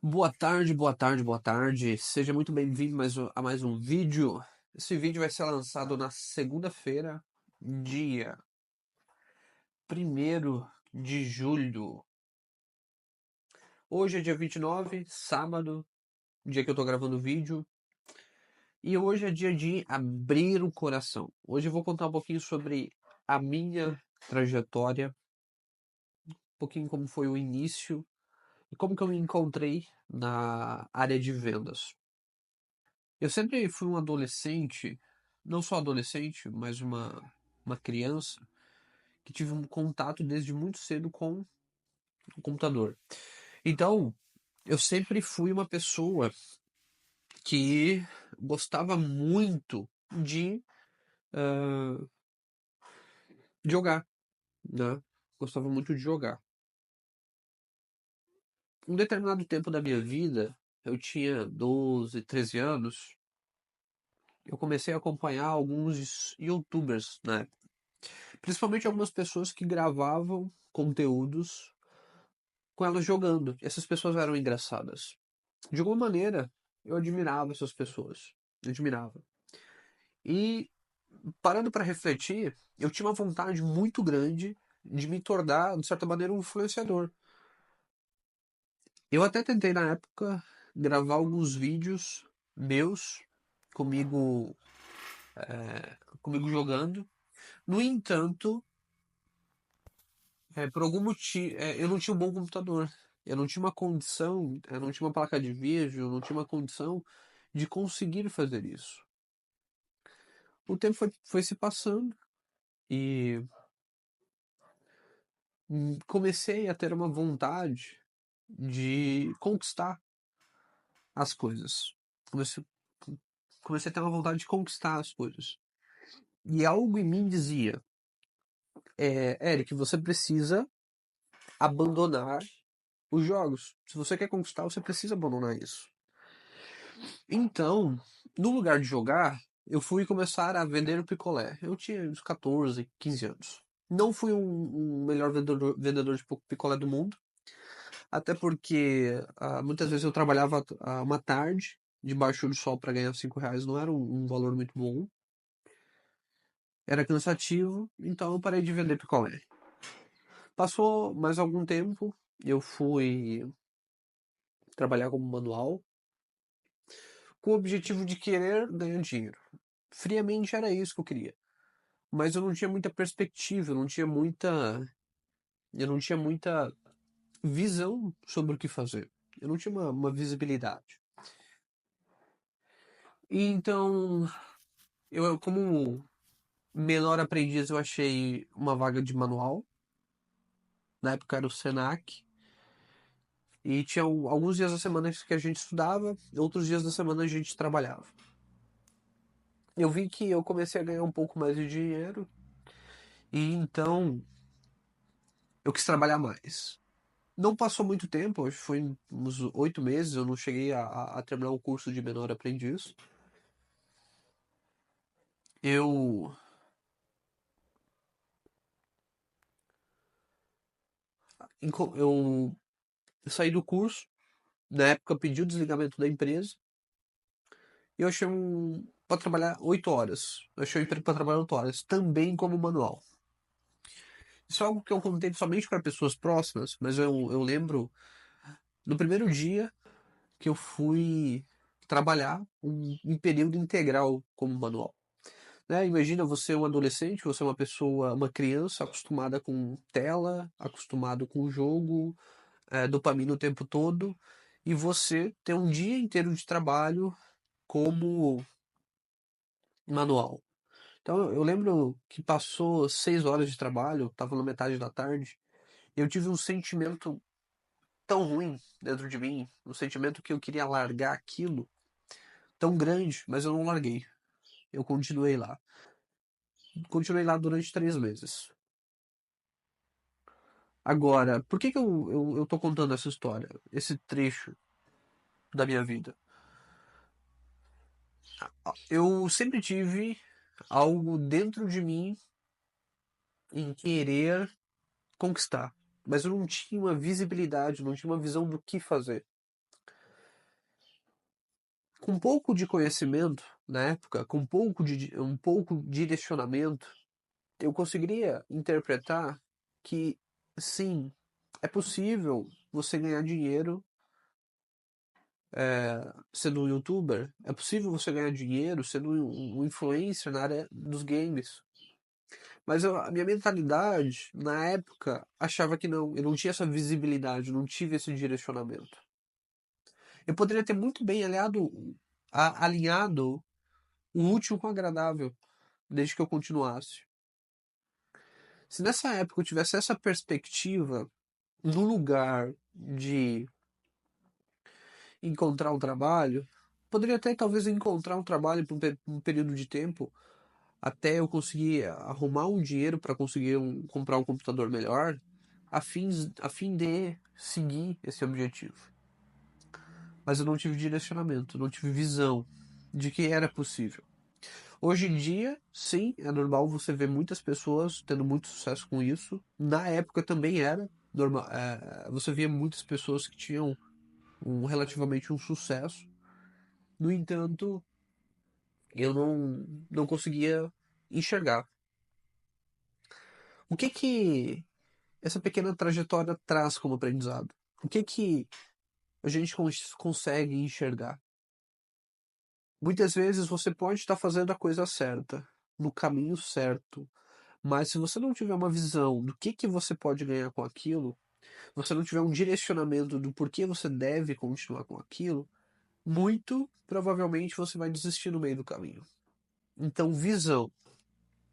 Boa tarde, boa tarde, boa tarde. Seja muito bem-vindo a mais um vídeo. Esse vídeo vai ser lançado na segunda-feira, dia 1º de julho. Hoje é dia 29, sábado, dia que eu tô gravando o vídeo. E hoje é dia de abrir o coração. Hoje eu vou contar um pouquinho sobre a minha trajetória, um pouquinho como foi o início e como que eu me encontrei na área de vendas. Eu sempre fui um adolescente, não só adolescente, mas uma criança que tive um contato desde muito cedo com o computador. Então, eu sempre fui uma pessoa que gostava muito de ah, jogar, né? Gostava muito de jogar. Um determinado tempo da minha vida, eu tinha 12, 13 anos, eu comecei a acompanhar alguns YouTubers, né? Principalmente algumas pessoas que gravavam conteúdos com elas jogando. Essas pessoas eram engraçadas. De alguma maneira, eu admirava essas pessoas. Eu admirava. E, parando para refletir, eu tinha uma vontade muito grande de me tornar, de certa maneira, um influenciador. Eu até tentei, na época, gravar alguns vídeos meus comigo, comigo jogando. No entanto, por algum motivo, eu não tinha um bom computador. Eu não tinha uma condição, eu não tinha uma placa de vídeo, eu não tinha uma condição de conseguir fazer isso. O tempo foi se passando e comecei a ter uma vontade de conquistar as coisas. Comecei, comecei a ter uma vontade de conquistar as coisas. E algo em mim dizia, Eric, você precisa abandonar os jogos. Se você quer conquistar, você precisa abandonar isso. Então, no lugar de jogar, eu fui começar a vender o picolé. Eu tinha uns 14, 15 anos. Não fui um melhor vendedor de picolé do mundo, até porque muitas vezes eu trabalhava uma tarde, debaixo do sol, para ganhar R$ 5. Não era um valor muito bom. Era cansativo, então eu parei de vender picolé. Passou mais algum tempo, eu fui trabalhar como manual, com o objetivo de querer ganhar dinheiro. Friamente era isso que eu queria. Mas eu não tinha muita perspectiva, eu não tinha muita visão sobre o que fazer. Eu não tinha uma visibilidade. E então, eu como menor aprendiz, eu achei uma vaga de manual. Na época era o Senac. E tinha alguns dias da semana que a gente estudava, outros dias da semana a gente trabalhava. Eu vi que eu comecei a ganhar um pouco mais de dinheiro, e então eu quis trabalhar mais. Não passou muito tempo, acho que foi uns 8 meses, eu não cheguei a terminar o curso de menor aprendiz. Eu, eu saí do curso, na época pedi o desligamento da empresa, e eu achei para trabalhar 8 horas. Eu achei um emprego para trabalhar 8 horas, também como manual. Isso é algo que eu contei somente para pessoas próximas, mas eu lembro no primeiro dia que eu fui trabalhar um período integral como manual. Né? Imagina você um adolescente, você é uma pessoa, uma criança acostumada com tela, acostumado com jogo, dopamina o tempo todo, e você tem um dia inteiro de trabalho como manual. Então eu lembro que passou 6 horas de trabalho, estava na metade da tarde, e eu tive um sentimento tão ruim dentro de mim, um sentimento que eu queria largar aquilo tão grande, mas eu não larguei. Eu continuei lá. Continuei lá durante 3 meses. Agora, por que que eu tô contando essa história, esse trecho da minha vida? Eu sempre tive algo dentro de mim em querer conquistar, mas eu não tinha uma visibilidade, não tinha uma visão do que fazer. Com pouco de conhecimento na época, com um pouco de direcionamento, eu conseguiria interpretar que sim, é possível você ganhar dinheiro sendo um youtuber, é possível você ganhar dinheiro sendo um influencer na área dos games. Mas a minha mentalidade, na época, achava que não, eu não tinha essa visibilidade, eu não tive esse direcionamento. Eu poderia ter muito bem alinhado o útil com o agradável, desde que eu continuasse. Se nessa época eu tivesse essa perspectiva, no lugar de encontrar um trabalho, poderia até talvez encontrar um trabalho por um período de tempo, até eu conseguir arrumar um dinheiro para conseguir comprar um computador melhor, a fim de seguir esse objetivo. Mas eu não tive direcionamento, não tive visão de que era possível. Hoje em dia, sim, é normal você ver muitas pessoas tendo muito sucesso com isso. Na época também era normal, você via muitas pessoas que tinham relativamente um sucesso. No entanto, eu não conseguia enxergar. O que que essa pequena trajetória traz como aprendizado? O que que a gente consegue enxergar? Muitas vezes você pode estar fazendo a coisa certa, no caminho certo, mas se você não tiver uma visão do que você pode ganhar com aquilo, você não tiver um direcionamento do porquê você deve continuar com aquilo, muito provavelmente você vai desistir no meio do caminho. Então, visão.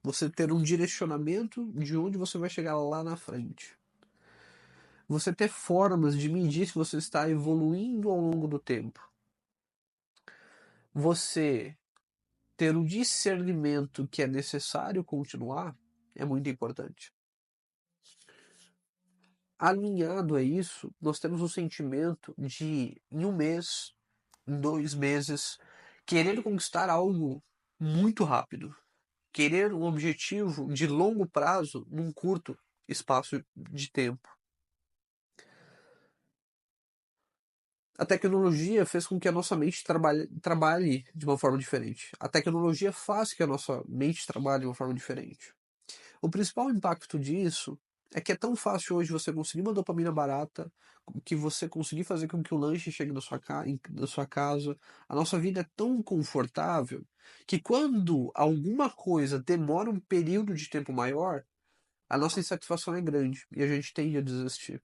Você ter um direcionamento de onde você vai chegar lá na frente. Você ter formas de medir se você está evoluindo ao longo do tempo. Você ter o discernimento que é necessário continuar é muito importante. Alinhado a isso, nós temos o sentimento de, em um mês, em 2 meses, querer conquistar algo muito rápido. Querer um objetivo de longo prazo num curto espaço de tempo. A tecnologia fez com que a nossa mente trabalhe de uma forma diferente. A tecnologia faz que a nossa mente trabalhe de uma forma diferente. O principal impacto disso é que é tão fácil hoje você conseguir uma dopamina barata, que você conseguir fazer com que o lanche chegue na sua casa. A nossa vida é tão confortável que quando alguma coisa demora um período de tempo maior, a nossa insatisfação é grande e a gente tende a desistir.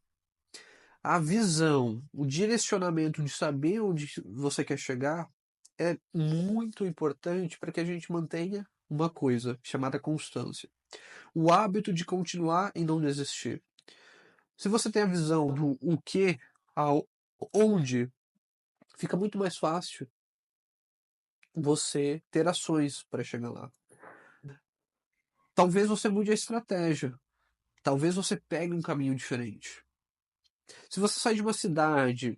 A visão, o direcionamento de saber onde você quer chegar é muito importante para que a gente mantenha uma coisa chamada constância. O hábito de continuar e não desistir. Se você tem a visão do o que, ao onde, fica muito mais fácil você ter ações para chegar lá. Talvez você mude a estratégia. Talvez você pegue um caminho diferente. Se você sai de uma cidade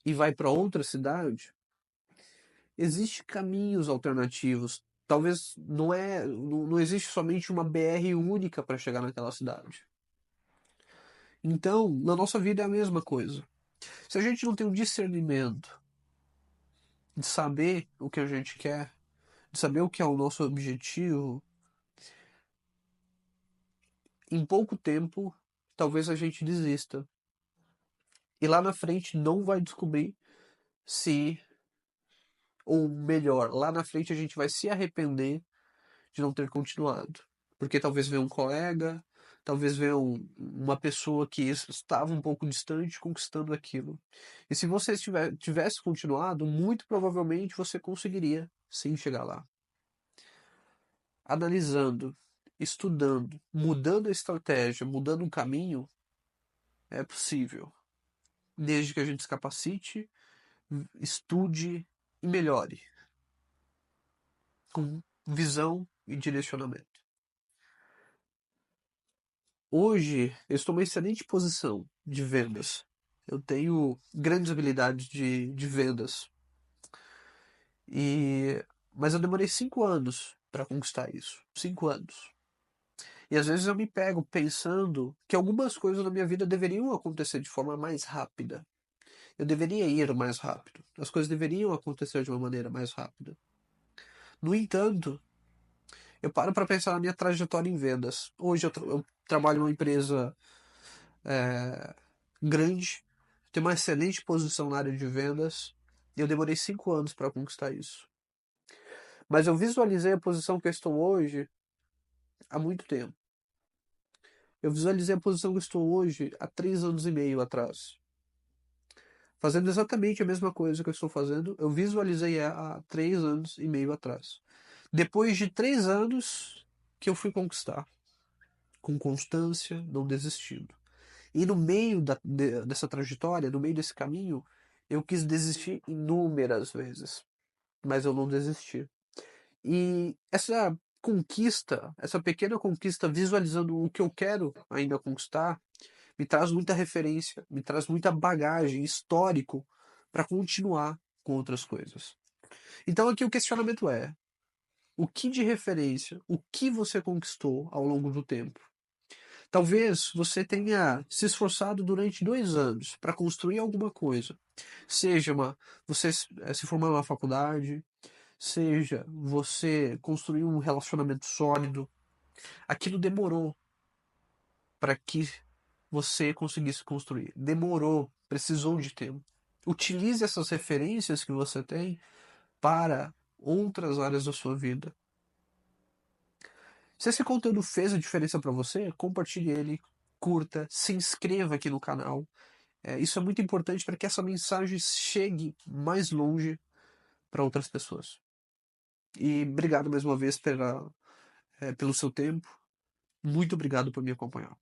e vai para outra cidade, existem caminhos alternativos. Talvez não existe somente uma BR única para chegar naquela cidade. Então, na nossa vida é a mesma coisa. Se a gente não tem um discernimento de saber o que a gente quer, de saber o que é o nosso objetivo, em pouco tempo, talvez a gente desista. E lá na frente não vai descobrir se, ou melhor, lá na frente a gente vai se arrepender de não ter continuado. Porque talvez venha um colega, talvez venha uma pessoa que estava um pouco distante conquistando aquilo. E se você tivesse continuado, muito provavelmente você conseguiria sim chegar lá. Analisando, estudando, mudando a estratégia, mudando o caminho, é possível. Desde que a gente se capacite, estude e melhore. Com visão e direcionamento. Hoje, eu estou em uma excelente posição de vendas. Eu tenho grandes habilidades de vendas. Mas eu demorei 5 anos para conquistar isso. 5 anos. E às vezes eu me pego pensando que algumas coisas na minha vida deveriam acontecer de forma mais rápida. Eu deveria ir mais rápido. As coisas deveriam acontecer de uma maneira mais rápida. No entanto, eu paro para pensar na minha trajetória em vendas. Hoje eu trabalho em uma empresa grande, tenho uma excelente posição na área de vendas, e eu demorei 5 anos para conquistar isso. Mas eu visualizei a posição que eu estou hoje há muito tempo. Eu visualizei a posição que eu estou hoje há 3 anos e meio atrás. Fazendo exatamente a mesma coisa que eu estou fazendo, eu visualizei há 3 anos e meio atrás. Depois de 3 anos que eu fui conquistar, com constância, não desistindo. E no meio dessa trajetória, no meio desse caminho, eu quis desistir inúmeras vezes, mas eu não desisti. E essa conquista, essa pequena conquista, visualizando o que eu quero ainda conquistar, me traz muita referência, me traz muita bagagem, histórico, para continuar com outras coisas. Então aqui o questionamento é: o que de referência, o que você conquistou ao longo do tempo? Talvez você tenha se esforçado durante 2 anos para construir alguma coisa. Seja você se formar numa faculdade, seja você construir um relacionamento sólido. Aquilo demorou para que você conseguisse construir. Demorou, precisou de tempo. Utilize essas referências que você tem para outras áreas da sua vida. Se esse conteúdo fez a diferença para você, compartilhe ele, curta, se inscreva aqui no canal. Isso é muito importante para que essa mensagem chegue mais longe para outras pessoas. E obrigado mais uma vez pelo seu tempo. Muito obrigado por me acompanhar.